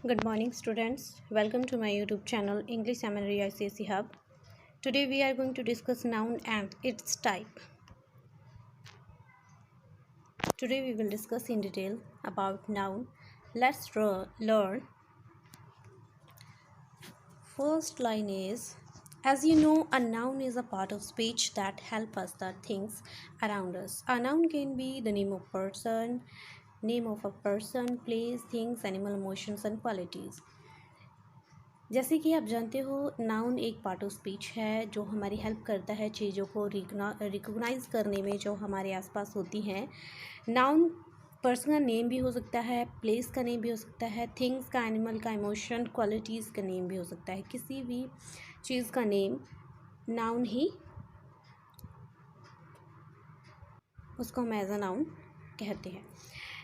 Good morning, students. Welcome to my YouTube channel English Seminary ICSE Hub. Today we are going to discuss noun and its type. Today we will discuss in detail about noun. Let's learn. First line is, as you know, a noun is a part of speech that help us the things around us. A noun can be the name of a person, place, things, animal, emotions and qualities. जैसे कि आप जानते हो, noun एक part of speech है जो हमारी help करता है चीज़ों को रिकॉग्नाइज करने में जो हमारे आसपास होती हैं. नाउन पर्सन का नेम भी हो सकता है, प्लेस का नेम भी हो सकता है, थिंग्स का, एनिमल का, इमोशन, क्वालिटीज़ का नेम भी हो सकता है. किसी भी चीज़ का नेम नाउन ही उसको हम एज अ नाउन कहते हैं.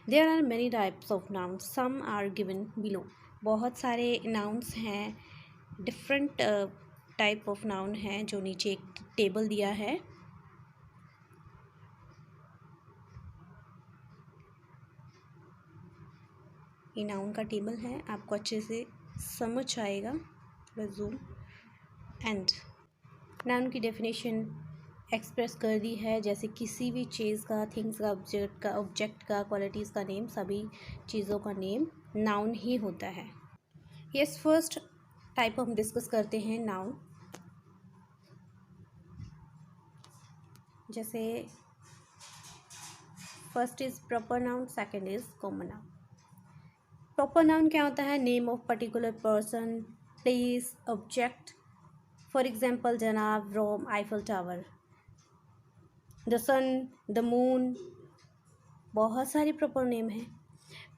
There are many types of noun, some are given below. बहुत सारे नाउन्स हैं, डिफरेंट टाइप ऑफ नाउन हैं जो नीचे एक टेबल दिया है. ये नाउन का टेबल है, आपको अच्छे से समझ आएगा. जूम एंड नाउन की डेफिनेशन एक्सप्रेस कर दी है, जैसे किसी भी चीज़ का, थिंग्स का, ऑब्जेक्ट का, क्वालिटीज़ का नेम, सभी चीज़ों का नेम नाउन ही होता है. यस, फर्स्ट टाइप हम डिस्कस करते हैं नाउन. जैसे first is proper noun, second is common noun. Proper noun क्या होता है? Name of particular person, place, object. For example, जनाब, Rome, Eiffel tower, the sun, the moon. बहुत सारे प्रॉपर नेम हैं.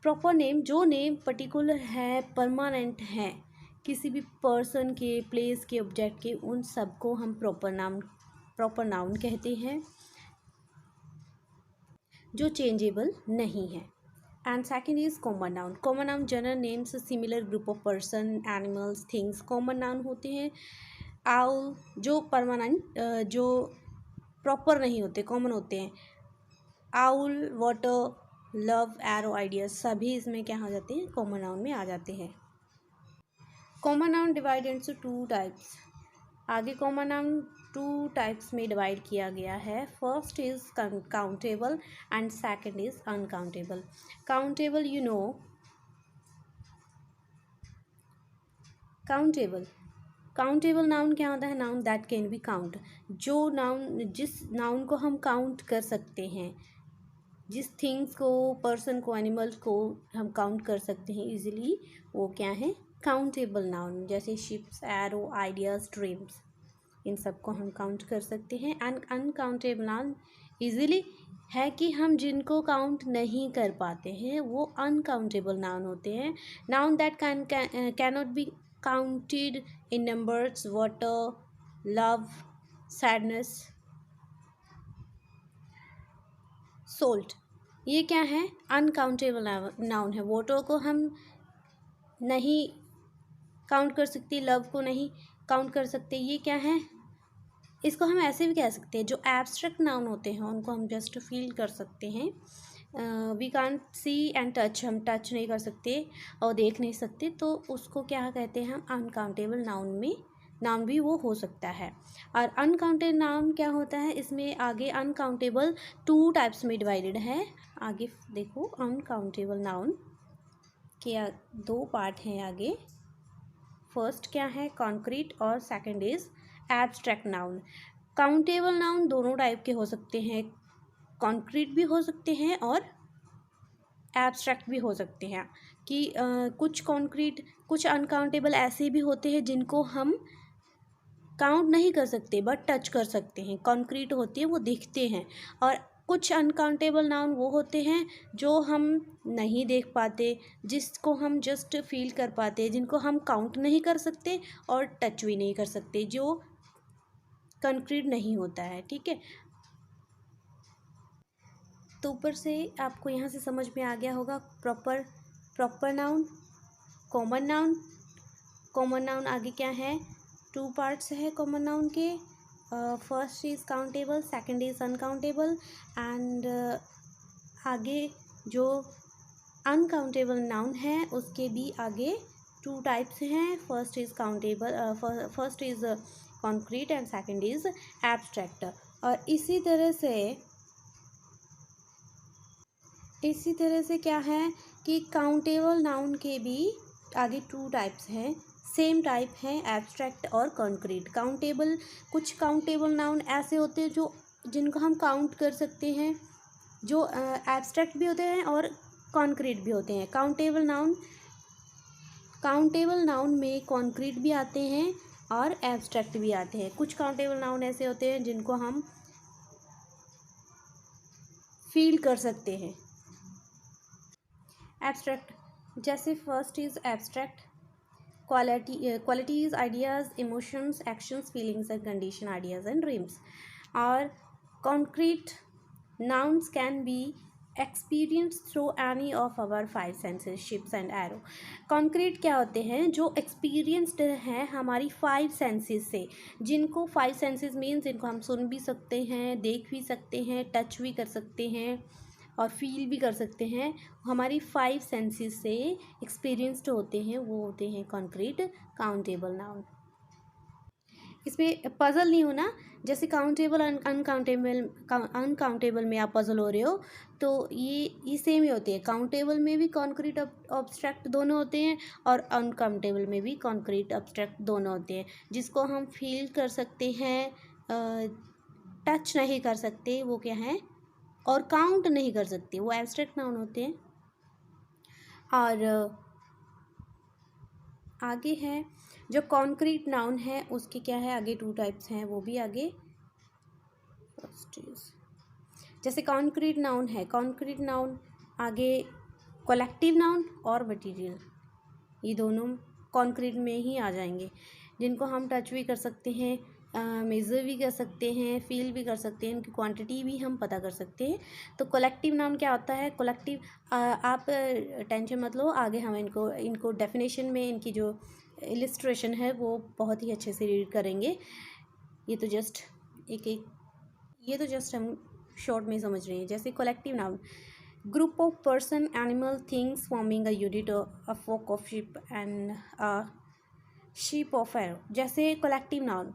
प्रॉपर नेम, जो नेम पर्टिकुलर है, permanent है, किसी भी पर्सन के, प्लेस के, ऑब्जेक्ट के, उन सबको हम प्रॉपर नाउन कहते हैं, जो चेंजेबल नहीं है. And second is common noun. Common noun general names, similar group of person, animals, things common noun होते हैं. आउल, जो परमानेंट, जो प्रॉपर नहीं होते, कॉमन होते हैं. Owl, water, love, arrow, ideas, सभी इसमें क्या हो जाते हैं? कॉमन नाउन में आ जाते हैं. Common noun divide into two types. आगे कॉमन नाउन टू टाइप्स में डिवाइड किया गया है. First is countable and second is uncountable. Countable, you know, countable noun क्या होता है? Noun that can be count. जो नाउन, जिस नाउन को हम काउंट कर सकते हैं, जिस थिंग्स को, पर्सन को, एनिमल को हम काउंट कर सकते हैं इजीली, वो क्या है? Countable noun. जैसे शिप्स, एरो, आइडियाज, ड्रीम्स, इन सबको हम काउंट कर सकते हैं. एंड अनकाउंटेबल नाउन इजीली है कि हम जिनको काउंट नहीं कर पाते हैं वो अनकाउंटेबल नाउन होते हैं. Noun that cannot be counted in numbers, water, love, sadness, salt, ये क्या है? अनकाउंटेबल नाउन है. वाटर को हम नहीं काउंट कर सकते, लव को नहीं काउंट कर सकते. ये क्या है? इसको हम ऐसे भी कह सकते हैं, जो एब्स्ट्रैक्ट नाउन होते हैं उनको हम जस्ट फील कर सकते हैं. We can't see and touch, हम टच नहीं कर सकते और देख नहीं सकते, तो उसको क्या कहते हैं? हम अनकाउंटेबल नाउन में नाउन भी वो हो सकता है. और अनकाउंटेबल नाउन क्या होता है? इसमें आगे अनकाउंटेबल टू टाइप्स में डिवाइडेड है. आगे देखो, अनकाउंटेबल नाउन के दो पार्ट हैं आगे. फर्स्ट क्या है? कॉन्क्रीट, और second is abstract noun. Countable noun दोनों टाइप के हो सकते हैं, कॉन्क्रीट भी हो सकते हैं और एब्स्ट्रैक्ट भी हो सकते हैं. कि कुछ कॉन्क्रीट, कुछ अनकाउंटेबल ऐसे भी होते हैं जिनको हम काउंट नहीं कर सकते बट टच कर सकते हैं. कॉन्क्रीट होते हैं, वो दिखते हैं. और कुछ अनकाउंटेबल नाउन वो होते हैं जो हम नहीं देख पाते, जिसको हम जस्ट फील कर पाते, जिनको हम काउंट नहीं कर सकते और टच भी नहीं कर सकते, जो कंक्रीट नहीं होता है. ठीक है, तो ऊपर से आपको यहाँ से समझ में आ गया होगा. Proper noun, common noun. Common noun आगे क्या है? टू पार्ट्स है कॉमन नाउन के. First is countable, second is uncountable. And आगे जो अनकाउंटेबल नाउन है उसके भी आगे टू टाइप्स हैं, first is countable, first is concrete and second is abstract. और इसी तरह से क्या है कि काउंटेबल नाउन के भी आगे टू टाइप्स हैं, सेम टाइप हैं, एब्स्ट्रैक्ट और कॉन्क्रीट। काउंटेबल, कुछ काउंटेबल नाउन ऐसे होते हैं जो जिनको हम काउंट कर सकते हैं, जो एब्स्ट्रैक्ट भी होते हैं और कॉन्क्रीट भी होते हैं। काउंटेबल नाउन में कॉन्क्रीट भी आते हैं और एब्स्ट्रैक्ट भी आते हैं। कुछ काउंटेबल नाउन ऐसे होते हैं जिनको हम फील कर सकते हैं। एब्स्ट्रैक्ट, जैसे first is abstract, qualities, ideas, emotions, actions, feelings and condition, ideas and dreams. और concrete nouns can be experienced through any of our five senses, ships and arrow। concrete क्या होते हैं, जो experienced हैं हमारी फाइव सेंसेस से, जिनको five senses means जिनको हम सुन भी सकते हैं, देख भी सकते हैं, टच भी कर सकते हैं और फील भी कर सकते हैं, हमारी फाइव सेंसेस से एक्सपीरियंस्ड होते हैं, वो होते हैं कॉन्क्रीट काउंटेबल नाउन। इसमें पज़ल नहीं होना, जैसे काउंटेबल अनकाउंटेबल में आप पज़ल हो रहे हो, तो ये सेम ही होते हैं। काउंटेबल में भी कॉन्क्रीट अब्स्ट्रैक्ट दोनों होते हैं और अनकाउंटेबल में भी कॉन्क्रीट अब्स्ट्रैक्ट दोनों होते हैं, जिसको हम फील कर सकते हैं, टच नहीं कर सकते, वो क्या है, और काउंट नहीं कर सकते, वो एब्स्ट्रैक्ट नाउन होते हैं। और आगे है जो कॉन्क्रीट नाउन है उसके क्या है, आगे टू टाइप्स हैं, वो भी आगे फर्स्ट इज, जैसे कॉन्क्रीट नाउन है, कॉन्क्रीट नाउन आगे कलेक्टिव नाउन और मटेरियल, ये दोनों कॉन्क्रीट में ही आ जाएंगे, जिनको हम टच भी कर सकते हैं, मेज़र भी कर सकते हैं, फील भी कर सकते हैं, उनकी क्वांटिटी भी हम पता कर सकते हैं। तो कलेक्टिव नाउन क्या होता है, कलेक्टिव, आप टेंशन मत लो, आगे हम इनको डेफिनेशन में इनकी जो इलिस्ट्रेशन है वो बहुत ही अच्छे से रीड करेंगे। ये तो जस्ट हम शॉर्ट में समझ रहे हैं। जैसे collective noun, group of person, animal, things forming a unit, a flock of sheep and a sheep of arrow. जैसे कलेक्टिव नाउन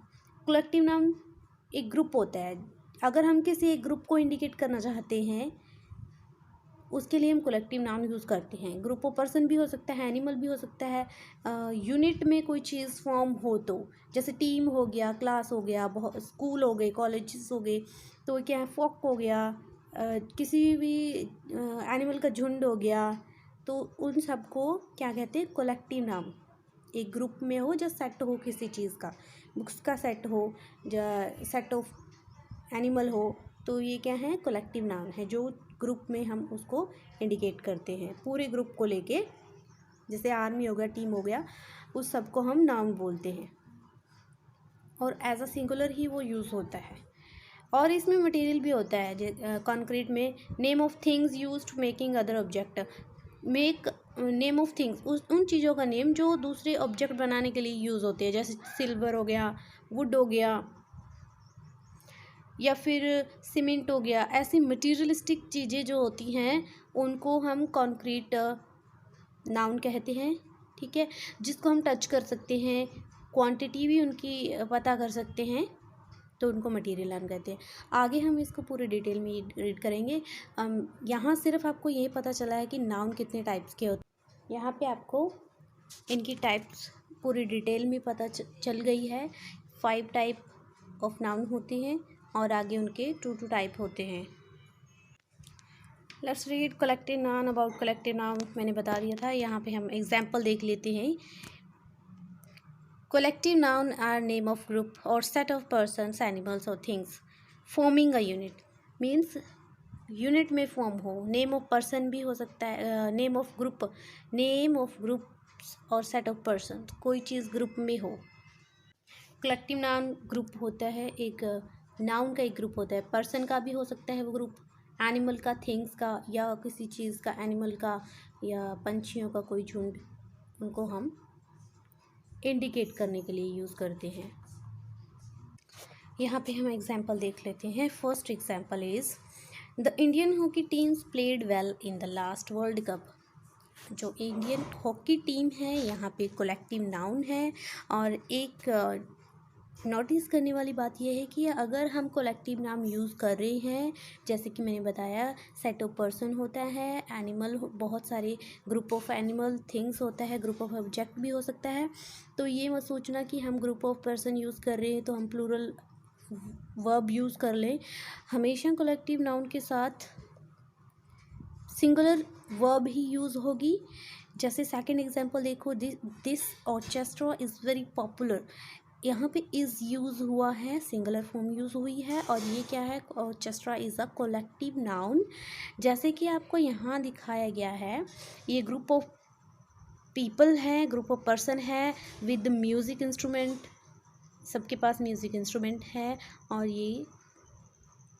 एक ग्रुप होता है, अगर हम किसी एक ग्रुप को इंडिकेट करना चाहते हैं उसके लिए हम कलेक्टिव नाउन यूज़ करते हैं। ग्रुप ऑफ पर्सन भी हो सकता है, एनिमल भी हो सकता है, यूनिट में कोई चीज़ फॉर्म हो तो, जैसे टीम हो गया, क्लास हो गया, बहुत स्कूल हो गए, कॉलेजेस हो गए, तो क्या है, फ्लॉक हो गया, किसी भी एनिमल का झुंड हो गया, तो उन सबको क्या कहते हैं, कलेक्टिव नाउन। एक ग्रुप में हो जो सेट हो किसी चीज़ का, बुक्स का सेट हो, जो सेट ऑफ एनिमल हो, तो ये क्या है, कलेक्टिव नाउन है, जो ग्रुप में हम उसको इंडिकेट करते हैं, पूरे ग्रुप को लेके, जैसे आर्मी हो गया, टीम हो गया, उस सब को हम नाउन बोलते हैं और एज अ सिंगुलर ही वो यूज़ होता है। और इसमें मटेरियल भी होता है, कॉन्क्रीट में name of things use to making other object, make name of things, उन चीज़ों का नेम जो दूसरे ऑब्जेक्ट बनाने के लिए यूज़ होते हैं, जैसे सिल्वर हो गया, वुड हो गया, या फिर सीमेंट हो गया, ऐसी मटीरियलिस्टिक चीज़ें जो होती हैं उनको हम कॉन्क्रीट नाउन कहते हैं, ठीक है, जिसको हम टच कर सकते हैं, क्वांटिटी भी उनकी पता कर सकते हैं, तो उनको मटेरियल नाउन कहते हैं। आगे हम इसको पूरे डिटेल में रीड करेंगे। यहाँ सिर्फ आपको यही पता चला है कि नाउन कितने टाइप्स के होते हैं, यहाँ पे आपको इनकी टाइप्स पूरी डिटेल में पता चल गई है। 5 टाइप ऑफ नाउन होते हैं और आगे उनके 2 टाइप होते हैं। Let's read collective noun. About collective noun मैंने बता दिया था, यहाँ पे हम एग्जाम्पल देख लेते हैं। Collective noun are name of group और सेट ऑफ पर्सन्स, एनिमल्स और things forming a unit, means unit में फॉर्म हो। नेम ऑफ पर्सन भी हो सकता है, नेम ऑफ ग्रुप और सेट ऑफ पर्सन, कोई चीज़ ग्रुप में हो। कलेक्टिव नाउन ग्रुप होता है, एक नाउन का एक ग्रुप होता है, पर्सन का भी हो सकता है वो ग्रुप, एनिमल का, थिंग्स का, या किसी चीज़ का, एनिमल का या पंछियों का कोई झुंड, उनको हम इंडिकेट करने के लिए यूज़ करते हैं। यहाँ पे हम एग्जाम्पल देख लेते हैं। First example is the Indian hockey teams played well in the last world cup. जो इंडियन हॉकी टीम है यहाँ पे कलेक्टिव नाउन है। और एक नोटिस करने वाली बात यह है कि अगर हम कलेक्टिव नाउन यूज़ कर रहे हैं, जैसे कि मैंने बताया सेट ऑफ पर्सन होता है, एनिमल बहुत सारे ग्रुप ऑफ एनिमल, थिंग्स होता है, ग्रुप ऑफ ऑब्जेक्ट भी हो सकता है। तो ये मत सोचना कि हम ग्रुप ऑफ पर्सन यूज़ कर रहे हैं तो हम प्लूरल वर्ब यूज़ कर लें। हमेशा कलेक्टिव नाउन के साथ सिंगुलर वर्ब ही यूज़ होगी। जैसे सेकंड एग्जांपल देखो, this orchestra is very popular. यहाँ पे इज़ यूज़ हुआ है, सिंगुलर फॉर्म यूज़ हुई है, और ये क्या है, orchestra is a collective noun. जैसे कि आपको यहाँ दिखाया गया है, ये ग्रुप ऑफ पीपल है, ग्रुप ऑफ पर्सन है विद म्यूज़िक इंस्ट्रूमेंट, सबके पास म्यूज़िक इंस्ट्रूमेंट है, और ये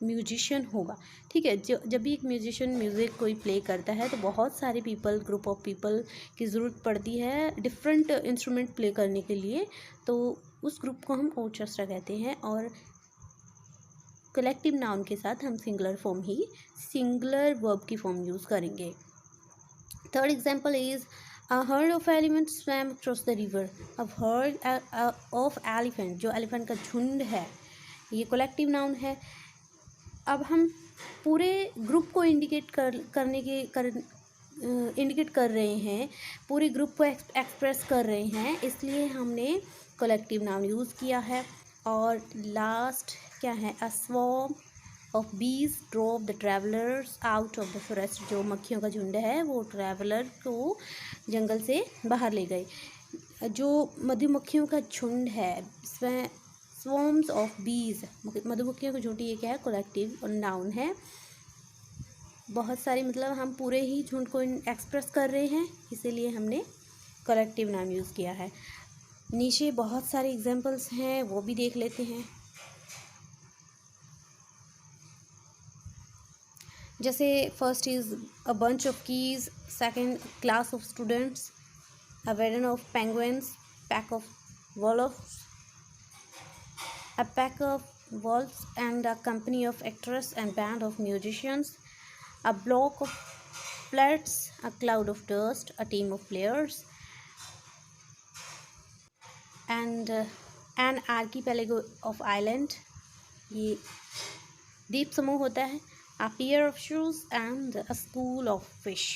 म्यूजिशियन होगा। ठीक है, जब भी एक म्यूजिशियन म्यूज़िक कोई प्ले करता है तो बहुत सारे पीपल, ग्रुप ऑफ पीपल की ज़रूरत पड़ती है डिफरेंट इंस्ट्रूमेंट प्ले करने के लिए, तो उस ग्रुप को हम ऑर्केस्ट्रा कहते हैं। और कलेक्टिव नाउन के साथ हम सिंगुलर वर्ब की फॉर्म यूज़ करेंगे। Third example is A herd of elephants swam across the river. A herd of elephant, जो एलिफेंट का झुंड है, ये कलेक्टिव नाउन है। अब हम पूरे ग्रुप को इंडिकेट कर रहे हैं, पूरे ग्रुप को एक्सप्रेस कर रहे हैं, इसलिए हमने कलेक्टिव नाउन यूज़ किया है। और लास्ट क्या है, अ स्वॉर्म ऑफ बीज drove the travellers out of the forest. जो मक्खियों का झुंड है वो ट्रैवलर को जंगल से बाहर ले गए। जो मधुमक्खियों का झुंड है, स्वॉर्म्स ऑफ बीज, मधुमक्खियों की झुंड, ये क्या है, कलेक्टिव नाउन है। बहुत सारी, मतलब हम पूरे ही झुंड को एक्सप्रेस कर रहे हैं, इसीलिए हमने कलेक्टिव नाउन यूज़ किया है। नीचे बहुत सारे एग्जांपल्स हैं, वो भी देख लेते हैं। जैसे first is a bunch of keys, second class of students, a Whedon of penguins, pack of valves, a pack of wolves and a company of actors and band of musicians, a block of flats, a cloud of dust, a team of players, and an archipelago of island, ये द्वीप समूह होता है, a pair of shoes and a school of fish।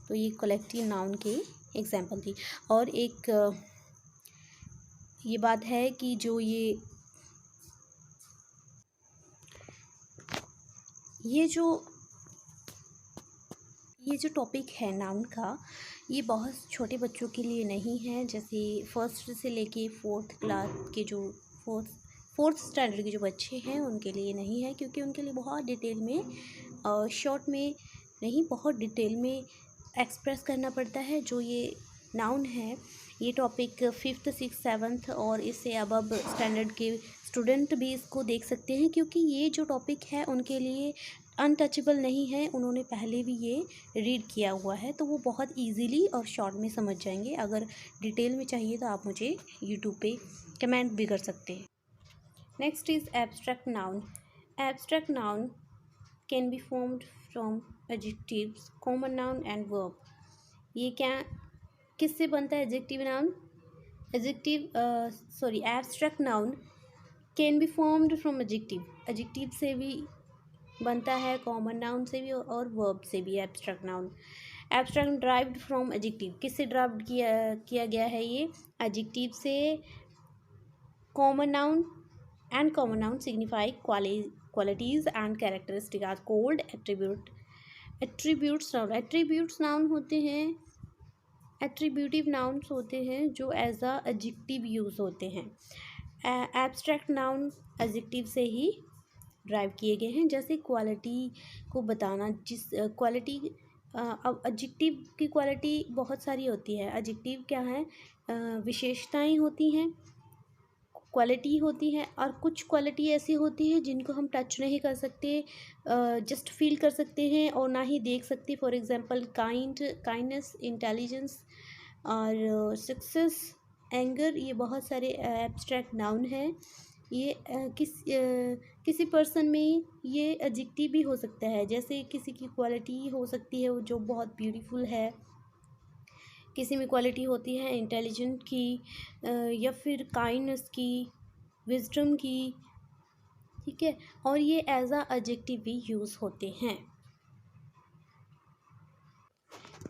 तो ये collective noun के example थी। और एक ये बात है कि जो ये जो टॉपिक है नाउन का, ये बहुत छोटे बच्चों के लिए नहीं है। जैसे फर्स्ट से लेके फोर्थ क्लास के जो फोर्थ स्टैंडर्ड के जो बच्चे हैं उनके लिए नहीं है, क्योंकि उनके लिए बहुत डिटेल में, शॉर्ट में नहीं, बहुत डिटेल में एक्सप्रेस करना पड़ता है। जो ये नाउन है, ये टॉपिक 5th 6th 7th और इससे अबव स्टैंडर्ड के स्टूडेंट भी इसको देख सकते हैं, क्योंकि ये जो टॉपिक है उनके लिए अनटचेबल नहीं है, उन्होंने पहले भी ये रीड किया हुआ है, तो वो बहुत इजीली और शॉर्ट में समझ जाएंगे। अगर डिटेल में चाहिए तो आप मुझे यूट्यूब पे कमेंट भी कर सकते हैं। Next is abstract noun. Abstract noun can be formed from adjectives, common noun and verb. ये क्या, किससे बनता है adjective noun? Abstract noun can be formed from adjective से भी बनता है, कॉमन नाउन से भी और वर्ब से भी। Abstract noun, abstract derived from adjective, किससे ड्राइव्ड किया गया है? ये एडजेक्टिव से। Common noun and common noun signify qualities and characteristic are called attributes noun. Attributes noun होते हैं, एट्रीब्यूटिव नाउन्स होते हैं जो एज अ एडजेक्टिव यूज़ होते हैं। एब्स्ट्रैक्ट नाउन एडजेक्टिव से ही ड्राइव किए गए हैं। जैसे क्वालिटी को बताना, जिस क्वालिटी, अब एडजेक्टिव की क्वालिटी बहुत सारी होती है। एडजेक्टिव क्या है, विशेषताएं होती हैं, क्वालिटी होती है, और कुछ क्वालिटी ऐसी होती है जिनको हम टच नहीं कर सकते, जस्ट फील कर सकते हैं और ना ही देख सकते। फॉर एग्जांपल काइंडनेस, इंटेलिजेंस और सक्सेस, एंगर, ये बहुत सारे एब्स्ट्रैक्ट नाउन हैं। ये किसी पर्सन में ये एडजेक्टिव भी हो सकता है। जैसे किसी की क्वालिटी हो सकती है जो बहुत ब्यूटीफुल है, किसी में क्वालिटी होती है इंटेलिजेंट की या फिर काइंडनेस की, विजडम की, ठीक है। और ये एज अ एडजेक्टिव भी यूज़ होते हैं।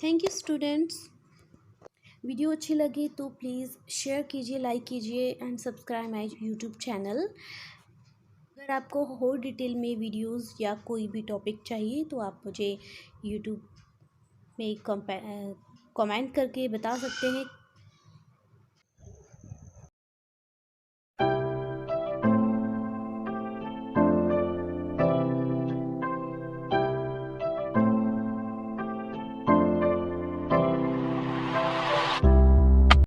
Thank you students. वीडियो अच्छी लगी तो प्लीज़ शेयर कीजिए, लाइक कीजिए and subscribe my YouTube channel. अगर आपको और डिटेल में वीडियोस या कोई भी टॉपिक चाहिए तो आप मुझे यूट्यूब में कमेंट करके बता सकते हैं